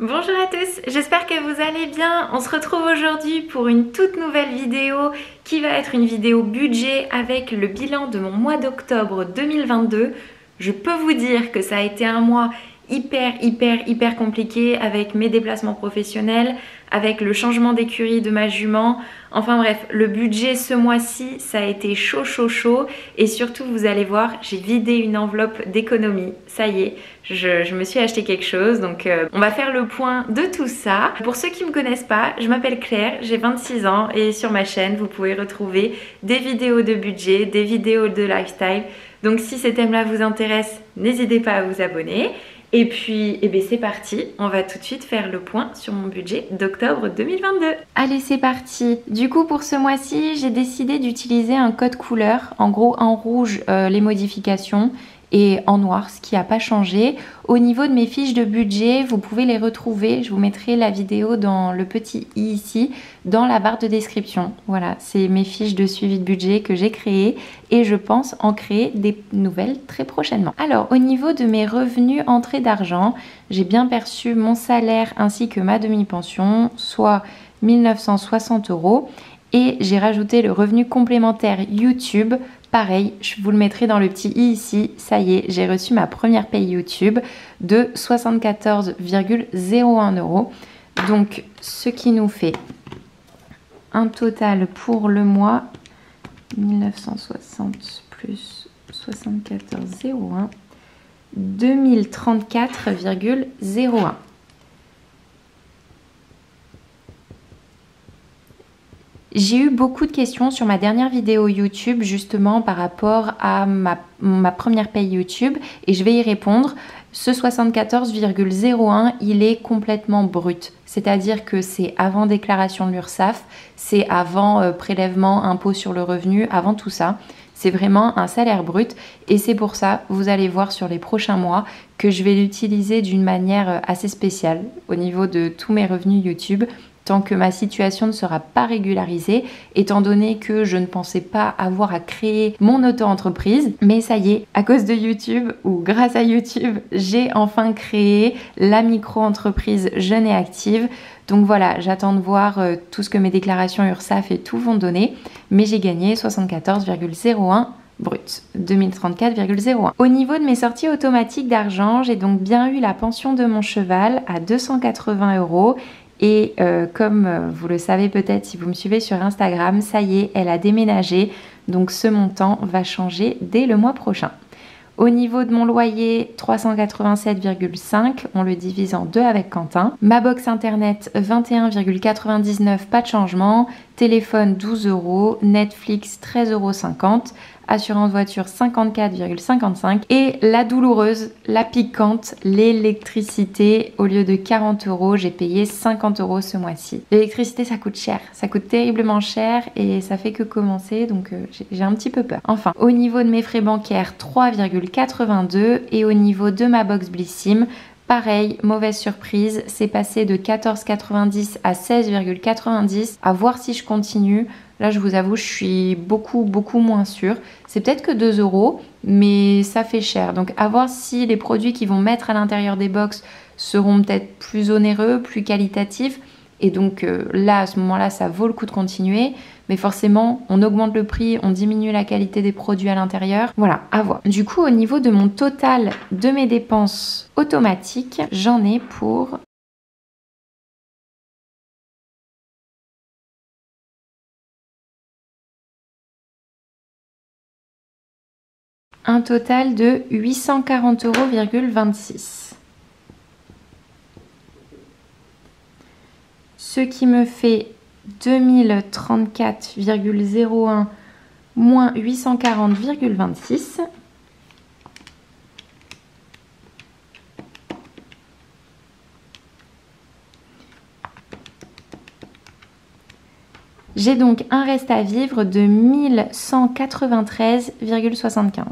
Bonjour à tous, j'espère que vous allez bien. On se retrouve aujourd'hui pour une toute nouvelle vidéo qui va être une vidéo budget avec le bilan de mon mois d'octobre 2022. Je peux vous dire que ça a été un mois hyper compliqué avec mes déplacements professionnels, avec le changement d'écurie de ma jument. Enfin bref, le budget ce mois-ci, ça a été chaud. Et surtout, vous allez voir, j'ai vidé une enveloppe d'économie. Ça y est, je me suis acheté quelque chose. Donc on va faire le point de tout ça. Pour ceux qui ne me connaissent pas, je m'appelle Claire, j'ai 26 ans et sur ma chaîne, vous pouvez retrouver des vidéos de budget, des vidéos de lifestyle. Donc si ces thèmes-là vous intéressent, n'hésitez pas à vous abonner. Et puis, c'est parti, on va tout de suite faire le point sur mon budget d'octobre 2022. Allez, c'est parti. Du coup, pour ce mois-ci, j'ai décidé d'utiliser un code couleur. En gros, en rouge, les modifications et en noir, ce qui n'a pas changé. Au niveau de mes fiches de budget, vous pouvez les retrouver. Je vous mettrai la vidéo dans le petit i ici, dans la barre de description. Voilà, c'est mes fiches de suivi de budget que j'ai créées et je pense en créer des nouvelles très prochainement. Alors, au niveau de mes revenus entrée d'argent, j'ai bien perçu mon salaire ainsi que ma demi-pension, soit 1960 € et j'ai rajouté le revenu complémentaire YouTube. Pareil, je vous le mettrai dans le petit i ici. Ça y est, j'ai reçu ma première paye YouTube de 74,01 €. Donc, ce qui nous fait un total pour le mois 1960 plus 74,01, 2034,01. J'ai eu beaucoup de questions sur ma dernière vidéo YouTube justement par rapport à ma première paye YouTube et je vais y répondre. Ce 74,01, il est complètement brut. C'est-à-dire que c'est avant déclaration de l'URSSAF, c'est avant prélèvement, impôt sur le revenu, avant tout ça. C'est vraiment un salaire brut et c'est pour ça, vous allez voir sur les prochains mois, que je vais l'utiliser d'une manière assez spéciale au niveau de tous mes revenus YouTube, tant que ma situation ne sera pas régularisée, étant donné que je ne pensais pas avoir à créer mon auto-entreprise. Mais ça y est, à cause de YouTube ou grâce à YouTube, j'ai enfin créé la micro-entreprise jeune et active. Donc voilà, j'attends de voir tout ce que mes déclarations URSSAF et tout vont donner. Mais j'ai gagné 74,01 brut, 2034,01. Au niveau de mes sorties automatiques d'argent, j'ai donc bien eu la pension de mon cheval à 280 €. Et comme vous le savez peut-être si vous me suivez sur Instagram, ça y est, elle a déménagé. Donc ce montant va changer dès le mois prochain. Au niveau de mon loyer, 387,5, on le divise en deux avec Quentin. Ma box internet, 21,99, pas de changement. Téléphone, 12 €. Netflix, 13,50 €. Assurance voiture 54,55 et la douloureuse, la piquante, l'électricité, au lieu de 40 €, j'ai payé 50 € ce mois-ci. L'électricité ça coûte cher, ça coûte terriblement cher et ça fait que commencer donc j'ai un petit peu peur. Enfin, au niveau de mes frais bancaires, 3,82 et au niveau de ma box Blissim, pareil, mauvaise surprise, c'est passé de 14,90 à 16,90, à voir si je continue. Là, je vous avoue, je suis beaucoup moins sûre. C'est peut-être que 2 €, mais ça fait cher. Donc, à voir si les produits qu'ils vont mettre à l'intérieur des box seront peut-être plus onéreux, plus qualitatifs. Et donc là, à ce moment-là, ça vaut le coup de continuer. Mais forcément, on augmente le prix, on diminue la qualité des produits à l'intérieur. Voilà, à voir. Du coup, au niveau de mon total de mes dépenses automatiques, j'en ai pour... un total de 840,26 €. Ce qui me fait 2034,01 moins 840,26. J'ai donc un reste à vivre de 1193,75.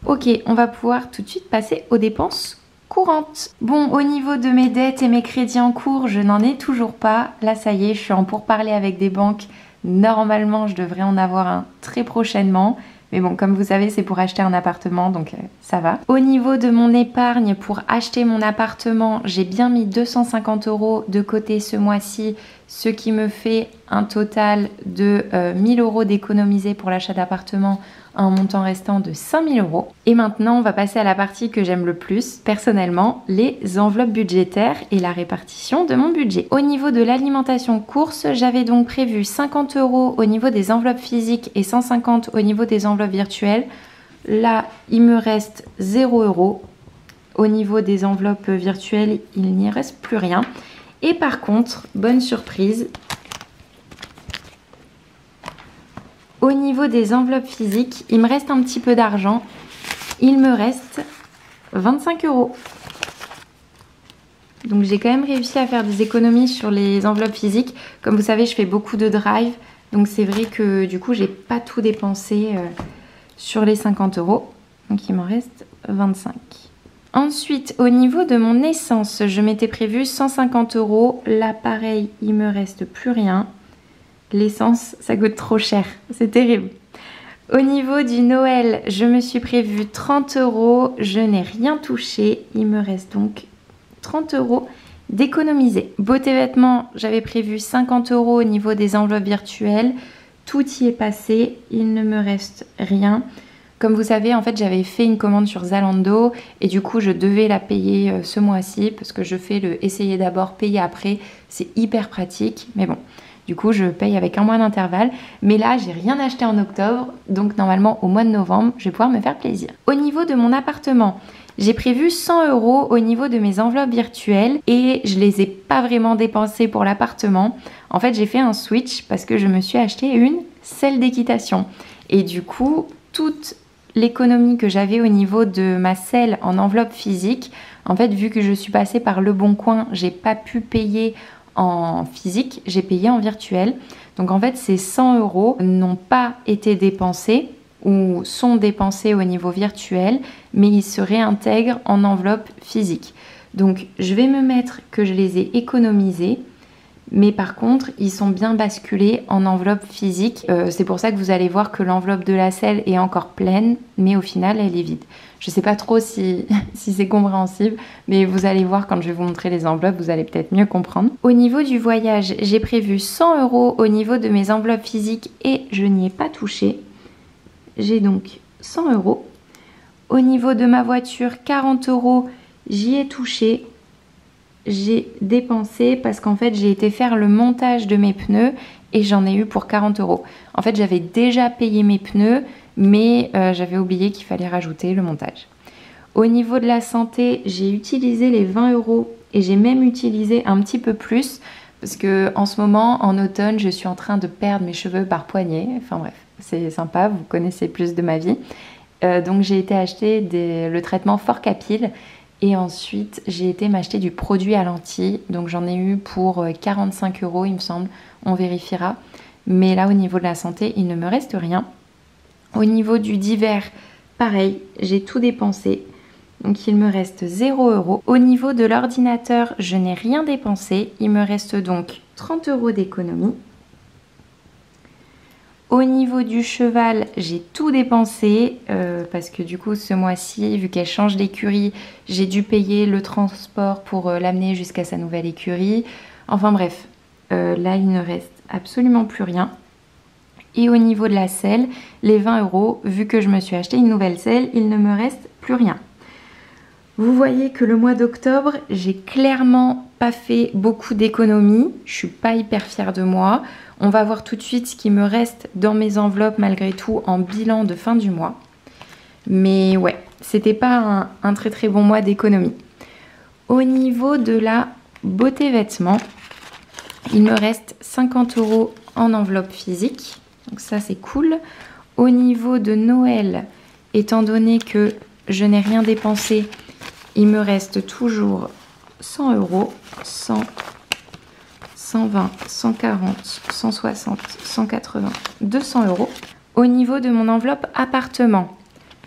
Ok, on va pouvoir tout de suite passer aux dépenses courantes. Bon, au niveau de mes dettes et mes crédits en cours, je n'en ai toujours pas. Là, ça y est, je suis en pourparlers avec des banques. Normalement, je devrais en avoir un très prochainement. Mais bon, comme vous savez, c'est pour acheter un appartement, donc ça va. Au niveau de mon épargne pour acheter mon appartement, j'ai bien mis 250 € de côté ce mois-ci, ce qui me fait un total de 1000 € d'économisés pour l'achat d'appartement, un montant restant de 5000 €. Et maintenant, on va passer à la partie que j'aime le plus, personnellement, les enveloppes budgétaires et la répartition de mon budget. Au niveau de l'alimentation course, j'avais donc prévu 50 € au niveau des enveloppes physiques et 150 € au niveau des enveloppes virtuelles. Là, il me reste 0 €. Au niveau des enveloppes virtuelles, il n'y reste plus rien. Et par contre, bonne surprise, au niveau des enveloppes physiques, il me reste un petit peu d'argent. Il me reste 25 €. Donc j'ai quand même réussi à faire des économies sur les enveloppes physiques. Comme vous savez, je fais beaucoup de drive. Donc c'est vrai que du coup, j'ai pas tout dépensé sur les 50 €. Donc il m'en reste 25. Ensuite, au niveau de mon essence, je m'étais prévu 150 €. Là, pareil, il me reste plus rien. L'essence, ça coûte trop cher. C'est terrible. Au niveau du Noël, je me suis prévu 30 €. Je n'ai rien touché. Il me reste donc 30 € d'économiser. Beauté vêtements, j'avais prévu 50 € au niveau des enveloppes virtuelles. Tout y est passé. Il ne me reste rien. Comme vous savez, en fait, j'avais fait une commande sur Zalando et du coup, je devais la payer ce mois-ci parce que je fais le essayer d'abord, payer après. C'est hyper pratique, mais bon. Du coup, je paye avec un mois d'intervalle. Mais là, j'ai rien acheté en octobre. Donc, normalement, au mois de novembre, je vais pouvoir me faire plaisir. Au niveau de mon appartement, j'ai prévu 100 € au niveau de mes enveloppes virtuelles. Et je les ai pas vraiment dépensées pour l'appartement. En fait, j'ai fait un switch parce que je me suis acheté une selle d'équitation. Et du coup, toute l'économie que j'avais au niveau de ma selle en enveloppe physique, en fait, vu que je suis passée par Le Bon Coin, j'ai pas pu payer en physique, j'ai payé en virtuel. Donc en fait, ces 100 € n'ont pas été dépensés ou sont dépensés au niveau virtuel, mais ils se réintègrent en enveloppe physique. Donc je vais me mettre que je les ai économisés, mais par contre, ils sont bien basculés en enveloppe physique. C'est pour ça que vous allez voir que l'enveloppe de la selle est encore pleine, mais au final, elle est vide. Je ne sais pas trop si c'est compréhensible, mais vous allez voir quand je vais vous montrer les enveloppes, vous allez peut-être mieux comprendre. Au niveau du voyage, j'ai prévu 100 € au niveau de mes enveloppes physiques et je n'y ai pas touché. J'ai donc 100 €. Au niveau de ma voiture, 40 €, j'y ai touché. J'ai dépensé parce qu'en fait j'ai été faire le montage de mes pneus et j'en ai eu pour 40 €. En fait j'avais déjà payé mes pneus mais j'avais oublié qu'il fallait rajouter le montage. Au niveau de la santé, j'ai utilisé les 20 € et j'ai même utilisé un petit peu plus parce que en ce moment en automne je suis en train de perdre mes cheveux par poignée. Enfin bref, c'est sympa, vous connaissez plus de ma vie. Donc j'ai été acheter le traitement Fort Capil. Et ensuite, j'ai été m'acheter du produit à lentilles. Donc j'en ai eu pour 45 € il me semble. On vérifiera. Mais là, au niveau de la santé, il ne me reste rien. Au niveau du divers, pareil, j'ai tout dépensé. Donc il me reste 0 €. Au niveau de l'ordinateur, je n'ai rien dépensé. Il me reste donc 30 € d'économie. Au niveau du cheval, j'ai tout dépensé parce que du coup ce mois-ci, vu qu'elle change d'écurie, j'ai dû payer le transport pour l'amener jusqu'à sa nouvelle écurie. Enfin bref, là il ne reste absolument plus rien. Et au niveau de la selle, les 20 €, vu que je me suis acheté une nouvelle selle, il ne me reste plus rien. Vous voyez que le mois d'octobre, j'ai clairement pas fait beaucoup d'économies. Je suis pas hyper fière de moi. On va voir tout de suite ce qui me reste dans mes enveloppes malgré tout en bilan de fin du mois. Mais ouais, c'était pas un très très bon mois d'économie. Au niveau de la beauté vêtements, il me reste 50 € en enveloppe physique. Donc ça c'est cool. Au niveau de Noël, étant donné que je n'ai rien dépensé, il me reste toujours 100 €, 100, 120, 140, 160, 180, 200 €. Au niveau de mon enveloppe appartement,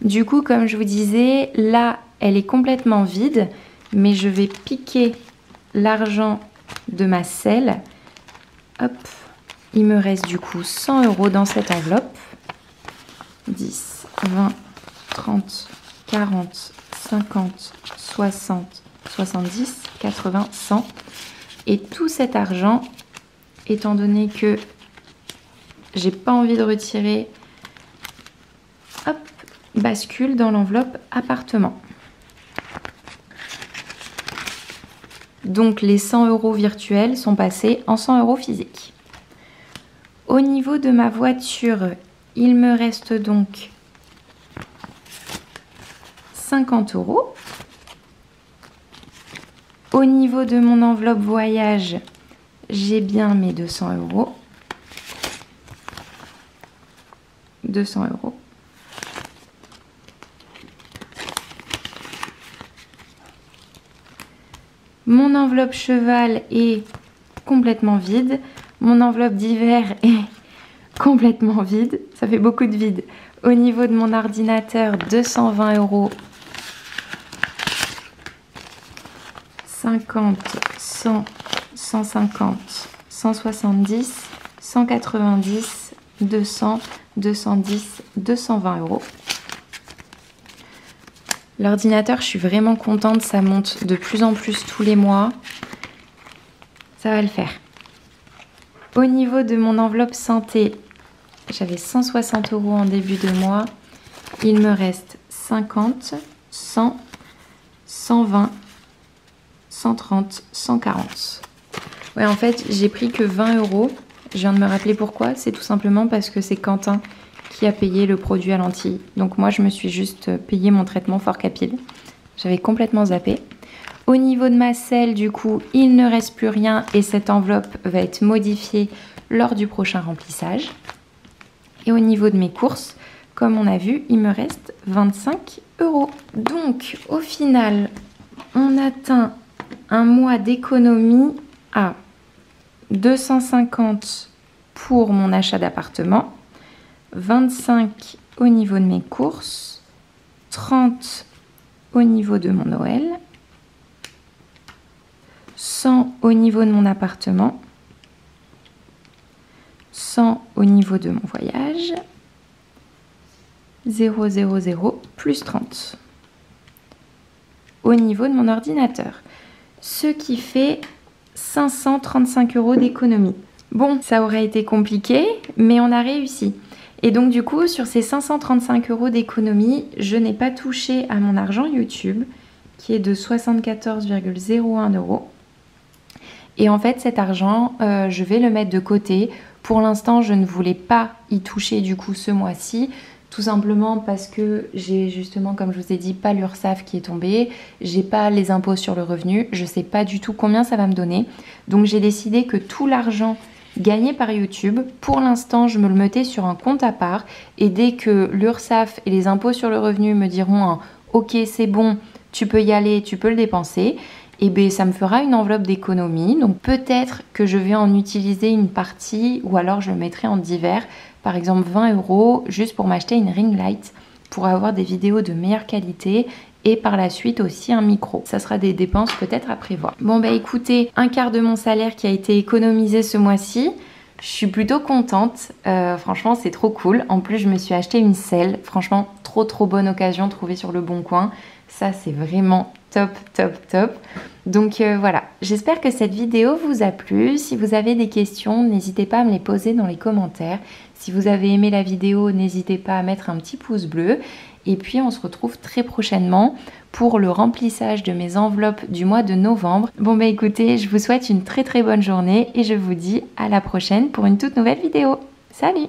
du coup, comme je vous disais, là, elle est complètement vide, mais je vais piquer l'argent de ma selle. Hop, il me reste du coup 100 € dans cette enveloppe. 10, 20, 30, 40, 50, 60, 70, 80, 100. Et tout cet argent, étant donné que j'ai pas envie de retirer, hop, bascule dans l'enveloppe appartement. Donc les 100 € virtuels sont passés en 100 € physiques. Au niveau de ma voiture, il me reste donc 50 €. Au niveau de mon enveloppe voyage, j'ai bien mes 200 €. 200 €. Mon enveloppe cheval est complètement vide. Mon enveloppe d'hiver est complètement vide. Ça fait beaucoup de vide. Au niveau de mon ordinateur, 220 €. 50, 100, 150, 170, 190, 200, 210, 220 €. L'ordinateur, je suis vraiment contente, ça monte de plus en plus tous les mois. Ça va le faire. Au niveau de mon enveloppe santé, j'avais 160 € en début de mois. Il me reste 50, 100, 120, 130, 140. Ouais, en fait, j'ai pris que 20 €. Je viens de me rappeler pourquoi. C'est tout simplement parce que c'est Quentin qui a payé le produit à lentilles. Donc moi, je me suis juste payé mon traitement Fort Capil. J'avais complètement zappé. Au niveau de ma selle, du coup, il ne reste plus rien et cette enveloppe va être modifiée lors du prochain remplissage. Et au niveau de mes courses, comme on a vu, il me reste 25 €. Donc, au final, on atteint un mois d'économie à 250 pour mon achat d'appartement, 25 au niveau de mes courses, 30 au niveau de mon Noël, 100 au niveau de mon appartement, 100 au niveau de mon voyage, 0, 0, 0, plus 30 au niveau de mon ordinateur. Ce qui fait 535 € d'économie. Bon, ça aurait été compliqué, mais on a réussi. Et donc du coup, sur ces 535 € d'économie, je n'ai pas touché à mon argent YouTube, qui est de 74,01 €. Et en fait, cet argent, je vais le mettre de côté. Pour l'instant, je ne voulais pas y toucher du coup ce mois-ci, tout simplement parce que j'ai justement, comme je vous ai dit, pas l'URSSAF qui est tombé, j'ai pas les impôts sur le revenu, je sais pas du tout combien ça va me donner. Donc j'ai décidé que tout l'argent gagné par YouTube, pour l'instant, je me le mettais sur un compte à part. Et dès que l'URSSAF et les impôts sur le revenu me diront « Ok, c'est bon, tu peux y aller, tu peux le dépenser », et bien ça me fera une enveloppe d'économie. Donc peut-être que je vais en utiliser une partie ou alors je le mettrai en divers. Par exemple 20 € juste pour m'acheter une ring light pour avoir des vidéos de meilleure qualité et par la suite aussi un micro. Ça sera des dépenses peut-être à prévoir. Bon bah écoutez, un quart de mon salaire qui a été économisé ce mois-ci. Je suis plutôt contente, franchement c'est trop cool. En plus je me suis acheté une selle, franchement trop bonne occasion trouvée sur le Bon Coin. Ça c'est vraiment top. Donc voilà, j'espère que cette vidéo vous a plu. Si vous avez des questions, n'hésitez pas à me les poser dans les commentaires. Si vous avez aimé la vidéo, n'hésitez pas à mettre un petit pouce bleu. Et puis on se retrouve très prochainement pour le remplissage de mes enveloppes du mois de novembre. Bon bah écoutez, je vous souhaite une très bonne journée et je vous dis à la prochaine pour une toute nouvelle vidéo. Salut!